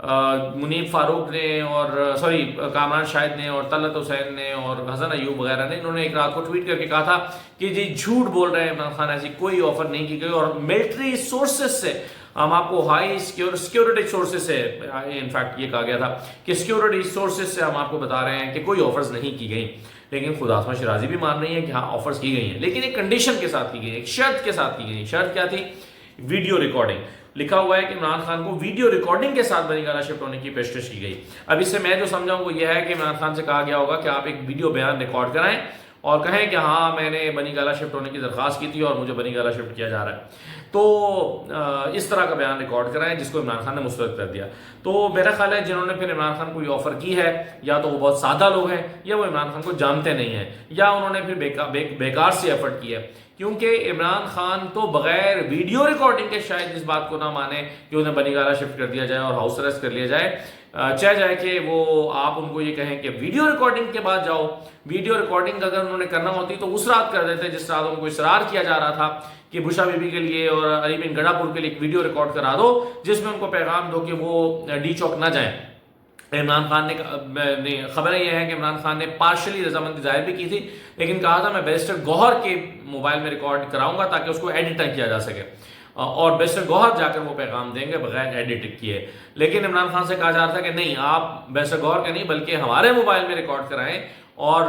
منیب فاروق نے اور سوری کامران شاہد نے اور طلعت حسین نے اور حسن ایوب وغیرہ نے، انہوں نے ایک رات کو ٹویٹ کر کے کہا تھا کہ جی جھوٹ بول رہے ہیں عمران خان، ایسی کوئی آفر نہیں کی گئی، اور ملٹری سورسز سے ہم آپ کو ہائی سیکیورٹی سورسز سے انفیکٹ یہ کہا گیا تھا کہ سیکیورٹی سورسز سے ہم آپ کو بتا رہے ہیں کہ کوئی آفرز نہیں کی گئی. لیکن خود آسما شیرازی بھی مان رہی ہے کہ ہاں آفرز کی گئی ہیں، لیکن ایک کنڈیشن کے ساتھ کی گئی، ایک شرط کے ساتھ کی گئی. شرط کیا تھی؟ Video recording. لکھا ہوا ہے کہ عمران خان کو ویڈیو ریکارڈنگ کے ساتھ بنی گالا شفٹ ہونے کی پیشکش کی گئی. اب اس سے میں جو سمجھا ہوں وہ یہ ہے کہ عمران خان سے کہا گیا ہوگا کہ آپ ایک ویڈیو بیان ریکارڈ کرائیں اور کہیں کہ ہاں میں نے بنی گالا شفٹ ہونے کی درخواست کی تھی اور مجھے بنی گالا شفٹ کیا جا رہا ہے. تو اس طرح کا بیان ریکارڈ کرائیں جس کو عمران خان نے مسترد کر دیا. تو میرا خیال ہے جنہوں نے پھر عمران خان کو یہ آفر کی ہے یا تو وہ بہت سادہ لوگ ہیں یا وہ عمران خان کو جانتے نہیں ہیں یا انہوں نے پھر بیکار سے ایفرٹ کی ہے. کیونکہ عمران خان تو بغیر ویڈیو ریکارڈنگ کے شاید اس بات کو نہ مانے کہ انہیں بنی گالا شفٹ کر دیا جائے اور ہاؤس اریسٹ کر لیا جائے. چاہے جائے کہ وہ آپ ان کو یہ کہیں کہ ویڈیو ریکارڈنگ کے بعد جاؤ. ویڈیو ریکارڈنگ اگر انہوں نے کرنا ہوتی تو اس رات کر دیتے جس رات ان کو اصرار کیا جا رہا تھا کہ بشا بی بی کے لیے اور علی بن گڑھا پور کے لیے ایک ویڈیو ریکارڈ کرا دو جس میں ان کو پیغام دو کہ وہ ڈی چوک نہ جائیں. عمران خان نے خبریں یہ ہے کہ عمران خان نے پارشلی رضامندی ظاہر بھی کی تھی، لیکن کہا تھا میں بیرسٹر گوہر کے موبائل میں ریکارڈ کراؤں گا تاکہ اس کو ایڈٹ نہ کیا جا سکے، اور بیرسٹر گوہر جا کر وہ پیغام دیں گے بغیر ایڈٹ کیے. لیکن عمران خان سے کہا جا رہا تھا کہ نہیں، آپ بیرسٹر گوہر کا نہیں بلکہ ہمارے موبائل میں ریکارڈ کرائیں اور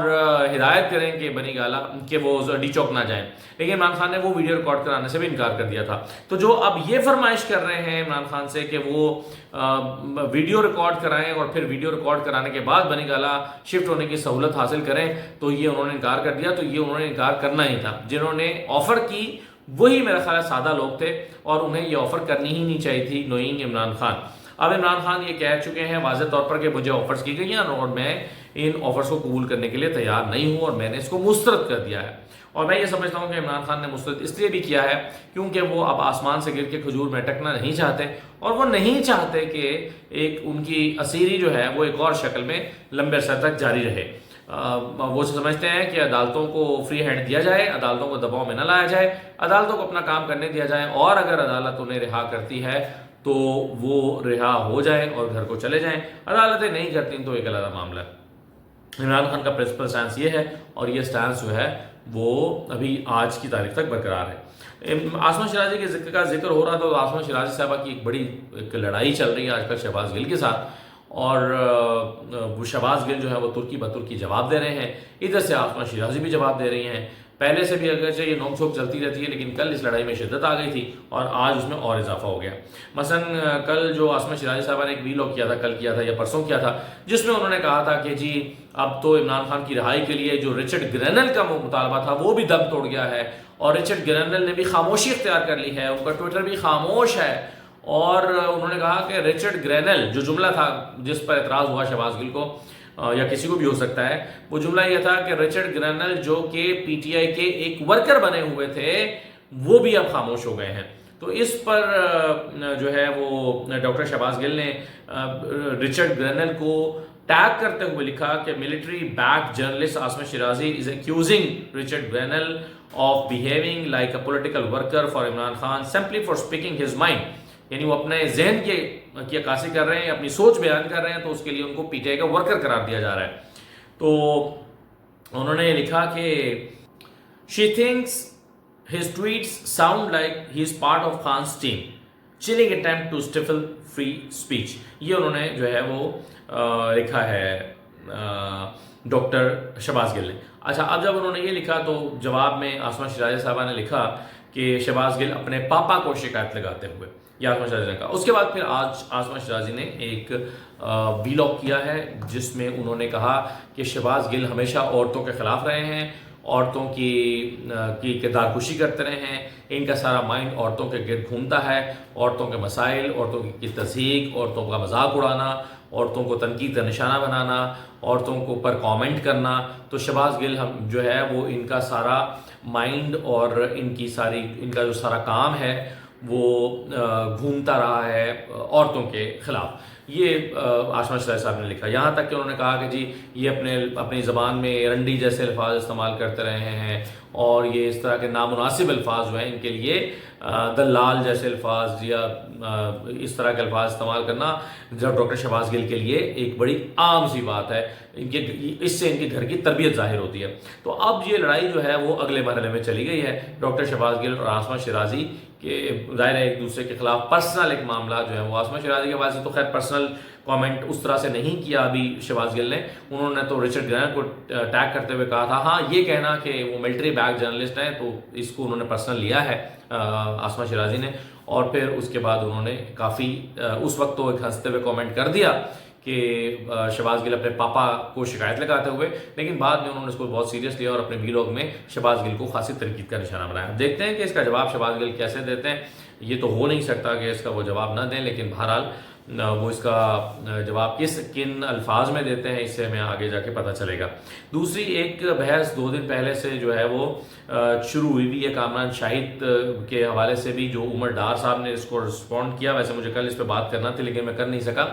ہدایت کریں کہ بنی گالا کہ وہ ڈی چوک نہ جائیں. لیکن عمران خان نے وہ ویڈیو ریکارڈ کرانے سے بھی انکار کر دیا تھا. تو جو اب یہ فرمائش کر رہے ہیں عمران خان سے کہ وہ ویڈیو ریکارڈ کرائیں اور پھر ویڈیو ریکارڈ کرانے کے بعد بنی گالا شفٹ ہونے کی سہولت حاصل کریں، تو یہ انہوں نے انکار کر دیا. تو یہ انہوں نے انکار کرنا ہی تھا. جنہوں نے آفر کی وہی میرا خیال ہے سادہ لوگ تھے اور انہیں یہ آفر کرنی ہی نہیں چاہیے تھی نوئنگ عمران خان. اب عمران خان یہ کہہ چکے ہیں واضح طور پر کہ مجھے آفرز کی گئی ہیں اور میں ان آفرز کو قبول کرنے کے لیے تیار نہیں ہوں اور میں نے اس کو مسترد کر دیا ہے. اور میں یہ سمجھتا ہوں کہ عمران خان نے مسترد اس لیے بھی کیا ہے کیونکہ وہ اب آسمان سے گر کے کھجور میں ٹکنا نہیں چاہتے اور وہ نہیں چاہتے کہ ایک ان کی اسیری جو ہے وہ ایک اور شکل میں لمبے عرصے تک جاری رہے. وہ سمجھتے ہیں کہ عدالتوں کو فری ہینڈ دیا جائے، عدالتوں کو دباؤ میں نہ لایا جائے، عدالتوں کو اپنا کام کرنے دیا جائے، اور اگر عدالت انہیں رہا کرتی ہے تو وہ رہا ہو جائیں اور گھر کو چلے جائیں. عدالتیں نہیں کرتی تو ایک علیحدہ معاملہ ہے. عمران خان کا پرنسپل سٹانس یہ ہے اور یہ سٹانس جو ہے وہ ابھی آج کی تاریخ تک برقرار ہے. آسما شیرازی کے ذکر کا ذکر ہو رہا تھا تو آسما شیرازی صاحبہ کی ایک بڑی لڑائی چل رہی ہے آج کل شہباز گل کے ساتھ، اور وہ شہباز گل جو ہے وہ ترکی بترکی جواب دے رہے ہیں، ادھر سے آسما شیرازی بھی جواب دے رہی ہیں. پہلے سے بھی اگرچہ یہ نوک جھوک چلتی رہتی ہے لیکن کل اس لڑائی میں شدت آ گئی تھی اور آج اس میں اور اضافہ ہو گیا. مثلا کل جو آسما شیرازی صاحبہ نے ایک ویلاگ کیا تھا، کل کیا تھا یا پرسوں کیا تھا، جس میں انہوں نے کہا تھا کہ جی اب تو عمران خان کی رہائی کے لیے جو رچرڈ گرینل کا مطالبہ تھا وہ بھی دم توڑ گیا ہے اور رچرڈ گرینل نے بھی خاموشی اختیار کر لی ہے، ان کا ٹویٹر بھی خاموش ہے. اور انہوں نے کہا کہ رچرڈ گرینل جو جملہ تھا جس پر اعتراض ہوا شہباز گل کو یا کسی کو بھی ہو سکتا ہے، وہ جملہ یہ تھا کہ رچرڈ گرینل جو کہ پی ٹی آئی کے ایک ورکر بنے ہوئے تھے وہ بھی اب خاموش ہو گئے ہیں. تو اس پر جو ہے وہ ڈاکٹر شہباز گل نے رچرڈ گرینل کو ٹیگ کرتے ہوئے لکھا کہ military back journalist Asma Shirazi is accusing Richard Grenell of behaving like a political worker for Imran Khan simply for speaking his mind. یعنی وہ اپنے ذہن کی عکاسی کر رہے ہیں، اپنی سوچ بیان کر رہے ہیں، تو اس کے لیے ان کو پی ٹی آئی کا ورکر قرار دیا جا رہا ہے. تو انہوں نے لکھا کہ she thinks his tweets sound like he is part of Khan's team, chilling attempt to stifle free speech. یہ انہوں نے جو ہے وہ لکھا ہے ڈاکٹر شہباز گل نے. اچھا، اب جب انہوں نے یہ لکھا تو جواب میں آسما شیرازی صاحبہ نے لکھا کہ شہباز گل اپنے پاپا کو شکایت لگاتے ہوئے، یہ آسما شیرازی نے کہا. اس کے بعد پھر آج آسما شیرازی نے ایک ویلاگ کیا ہے جس میں انہوں نے کہا کہ شہباز گل ہمیشہ عورتوں کے خلاف رہے ہیں، عورتوں کی کردار کشی کرتے رہے ہیں، ان کا سارا مائنڈ عورتوں کے گرد گھومتا ہے، عورتوں کے مسائل، عورتوں کی تضحیک، عورتوں کا مذاق اڑانا، عورتوں کو تنقید کا نشانہ بنانا، عورتوں کو پر کامنٹ کرنا. تو شہباز گل جو ہے وہ ان کا سارا مائنڈ اور ان کا جو سارا کام ہے وہ گھومتا رہا ہے عورتوں کے خلاف. یہ آسما شرازی صاحب نے لکھا. یہاں تک کہ انہوں نے کہا کہ جی یہ اپنی زبان میں رنڈی جیسے الفاظ استعمال کرتے رہے ہیں اور یہ اس طرح کے نامناسب الفاظ جو ہیں ان کے لیے دلال جیسے الفاظ یا اس طرح کے الفاظ استعمال کرنا جب ڈاکٹر شہباز گل کے لیے ایک بڑی عام سی بات ہے. اس سے ان کے گھر کی تربیت ظاہر ہوتی ہے. تو اب یہ لڑائی جو ہے وہ اگلے مرحلے میں چلی گئی ہے. ڈاکٹر شہباز گل اور آسما شرازی کہ ظاہر ہے ایک دوسرے کے خلاف پرسنل ایک معاملات جو ہیں وہ آسما شرازی کے حوالے سے تو خیر پرسنل کامنٹ اس طرح سے نہیں کیا ابھی شہباز گل نے. انہوں نے تو رچرڈ گرین کو ٹیگ کرتے ہوئے کہا تھا ہاں یہ کہنا کہ وہ ملٹری بیک جرنلسٹ ہیں تو اس کو انہوں نے پرسنل لیا ہے آسما شرازی نے. اور پھر اس کے بعد انہوں نے کافی اس وقت تو ایک ہنستے ہوئے کامنٹ کر دیا کہ شہباز گل اپنے پاپا کو شکایت لگاتے ہوئے, لیکن بعد میں انہوں نے اس کو بہت سیریس لیا اور اپنے ویلاگ میں شہباز گل کو خاصی تنقید کا نشانہ بنایا. دیکھتے ہیں کہ اس کا جواب شہباز گل کیسے دیتے ہیں. یہ تو ہو نہیں سکتا کہ اس کا وہ جواب نہ دیں, لیکن بہرحال وہ اس کا جواب کن الفاظ میں دیتے ہیں اس سے ہمیں آگے جا کے پتہ چلے گا. دوسری ایک بحث 2 دن پہلے سے جو ہے وہ شروع ہوئی بھی ہے کامران شاہد کے حوالے سے بھی, جو عمر ڈار صاحب نے اس کو رسپونڈ کیا. ویسے مجھے کل اس پہ بات کرنا تھی لیکن میں کر نہیں سکا.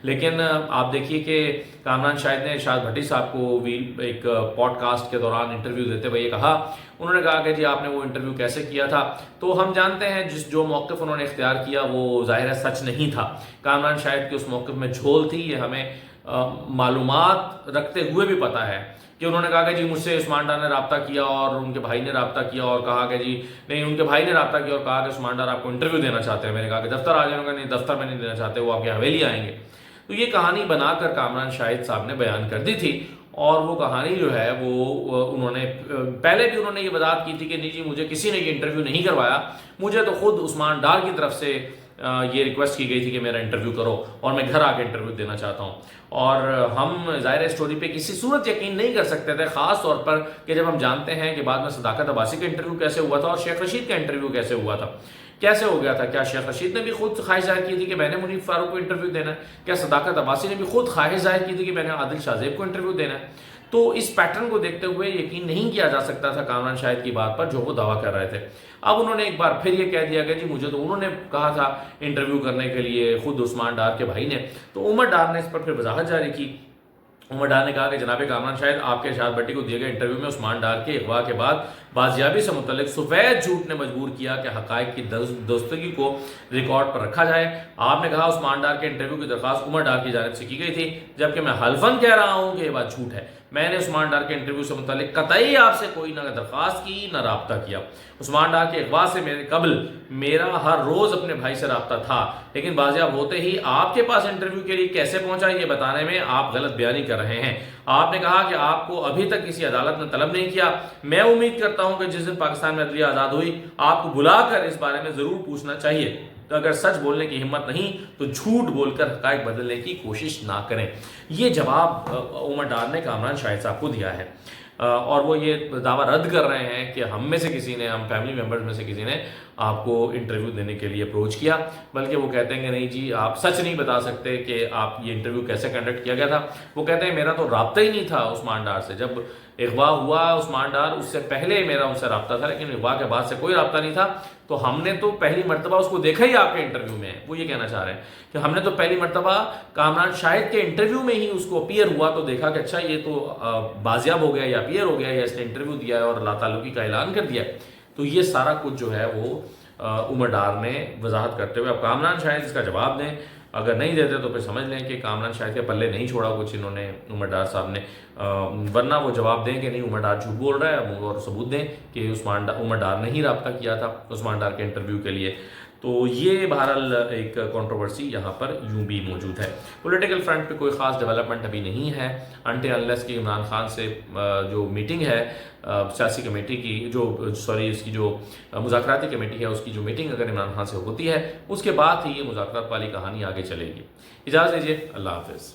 لیکن آپ دیکھیے کہ کامران شاہد نے ارشاد بھٹی صاحب کو ایک پوڈ کاسٹ کے دوران انٹرویو دیتے ہوئے یہ کہا, انہوں نے کہا کہ جی آپ نے وہ انٹرویو کیسے کیا تھا. تو ہم جانتے ہیں جو موقف انہوں نے اختیار کیا وہ ظاہر ہے سچ نہیں تھا. کامران شاہد کے اس موقف میں جھول تھی, یہ ہمیں معلومات رکھتے ہوئے بھی پتہ ہے کہ انہوں نے کہا کہ جی مجھ سے عثمان ڈار نے رابطہ کیا اور ان کے بھائی نے رابطہ کیا اور کہا کہ جی نہیں, ان کے بھائی نے رابطہ کیا اور کہا کہ عثمان ڈار آپ کو انٹرویو دینا چاہتے ہیں. میں نے کہا کہ دفتر آ جائیں گے, نہیں دفتر میں نہیں دینا چاہتے, وہ آپ کی حویلی آئیں گے. تو یہ کہانی بنا کر کامران شاہد صاحب نے بیان کر دی تھی اور وہ کہانی جو ہے وہ انہوں نے پہلے بھی انہوں نے یہ وضاحت کی تھی کہ نہیں جی مجھے کسی نے یہ انٹرویو نہیں کروایا, مجھے تو خود عثمان ڈار کی طرف سے یہ ریکویسٹ کی گئی تھی کہ میرا انٹرویو کرو اور میں گھر آ کے انٹرویو دینا چاہتا ہوں. اور ہم ظاہر اسٹوری پہ کسی صورت یقین نہیں کر سکتے تھے, خاص طور پر کہ جب ہم جانتے ہیں کہ بعد میں صداقت عباسی کا انٹرویو کیسے ہوا تھا اور شیخ رشید کا انٹرویو کیسے ہوا تھا, کیسے ہو گیا تھا. کیا شیخ رشید نے بھی خود خواہش ظاہر کی تھی کہ میں نے منیف فاروق کو انٹرویو دینا ہے؟ کیا صداقت عباسی نے بھی خود خواہش ظاہر کی تھی کہ میں نے عادل شاہ زیب کو انٹرویو دینا ہے؟ تو اس پیٹرن کو دیکھتے ہوئے یقین نہیں کیا جا سکتا تھا کامران شاہد کی بات پر جو وہ دعویٰ کر رہے تھے. اب انہوں نے ایک بار پھر یہ کہہ دیا کہ جی مجھے تو انہوں نے کہا تھا انٹرویو کرنے کے لیے خود عثمان ڈار کے بھائی نے. تو عمر ڈار نے اس پر پھر وضاحت جاری کی. عمر ڈار نے کہا کہ جناب کامران شاہد آپ کے ارشاد بھٹی کو دیے گئے انٹرویو میں عثمان ڈار کے اغوا کے بعد بازیابی سے متعلق سفید جھوٹ نے مجبور کیا کہ حقائق کی درستگی کو ریکارڈ پر رکھا جائے. آپ نے کہا عثمان ڈار کے انٹرویو کی درخواست عمر ڈار کی جانب سے کی گئی تھی, جبکہ میں حلفاً کہہ رہا ہوں کہ یہ بات جھوٹ ہے. میں نے عثمان ڈار کے انٹرویو سے متعلق قطعی آپ سے کوئی نہ درخواست کی نہ رابطہ کیا. عثمان ڈار کے اغوا سے قبل میرا ہر روز اپنے بھائی سے رابطہ تھا, لیکن بازیاب ہوتے ہی آپ کے پاس انٹرویو کے لیے کیسے پہنچا یہ بتانے میں آپ غلط بیانی کر رہے ہیں. آپ نے کہا کہ آپ کو ابھی تک کسی عدالت نے طلب نہیں کیا. میں امید کرتا ہوں کہ جس دن پاکستان میں عدلیہ آزاد ہوئی آپ کو بلا کر اس بارے میں ضرور پوچھنا چاہیے. تو اگر سچ بولنے کی ہمت نہیں تو جھوٹ بول کر حقائق بدلنے کی کوشش نہ کریں. یہ جواب عمر ڈار نے کامران شاہد صاحب کو دیا ہے اور وہ یہ دعویٰ رد کر رہے ہیں کہ ہم میں سے کسی نے, ہم فیملی ممبرز میں سے کسی نے آپ کو انٹرویو دینے کے لیے اپروچ کیا. بلکہ وہ کہتے ہیں کہ نہیں جی آپ سچ نہیں بتا سکتے کہ آپ یہ انٹرویو کیسے کنڈکٹ کیا گیا تھا. وہ کہتے ہیں میرا تو رابطہ ہی نہیں تھا عثمان ڈار سے. جب اغوا ہوا عثمان ڈار اس سے پہلے میرا ان سے رابطہ تھا, لیکن اغوا کے بعد سے کوئی رابطہ نہیں تھا. تو ہم نے تو پہلی مرتبہ اس کو دیکھا ہی آپ کے انٹرویو میں. وہ یہ کہنا چاہ رہے ہیں کہ ہم نے تو پہلی مرتبہ کامران شاہد کے انٹرویو میں ہی اس کو اپیئر ہوا تو دیکھا کہ اچھا یہ تو بازیاب ہو گیا یا اپیئر ہو گیا یا اس نے انٹرویو دیا ہے اور اللہ تعلقی کا اعلان کر دیا. تو یہ سارا کچھ جو ہے وہ عمر ڈار نے وضاحت کرتے ہوئے اب کامران شاہد اس کا جواب دیں. اگر نہیں دیتے تو پھر سمجھ لیں کہ کامران شاہد کے پلے نہیں چھوڑا کچھ انہوں نے عمر ڈار صاحب نے, ورنہ وہ جواب دیں کہ نہیں عمر ڈار جھوٹ بول رہا ہے اور ثبوت دیں کہ عمر ڈار نے ہی رابطہ کیا تھا عثمان ڈار کے انٹرویو کے لیے. تو یہ بہرحال ایک کنٹروورسی یہاں پر یوں بھی موجود ہے. پولیٹیکل فرنٹ پہ کوئی خاص ڈیولپمنٹ ابھی نہیں ہے انٹل انلیس کی عمران خان سے جو میٹنگ ہے سیاسی کمیٹی کی اس کی جو مذاکراتی کمیٹی ہے اس کی جو میٹنگ اگر عمران خان سے ہوتی ہے اس کے بعد ہی یہ مذاکرات والی کہانی آگے چلے گی. اجازت دیجیے, اللہ حافظ.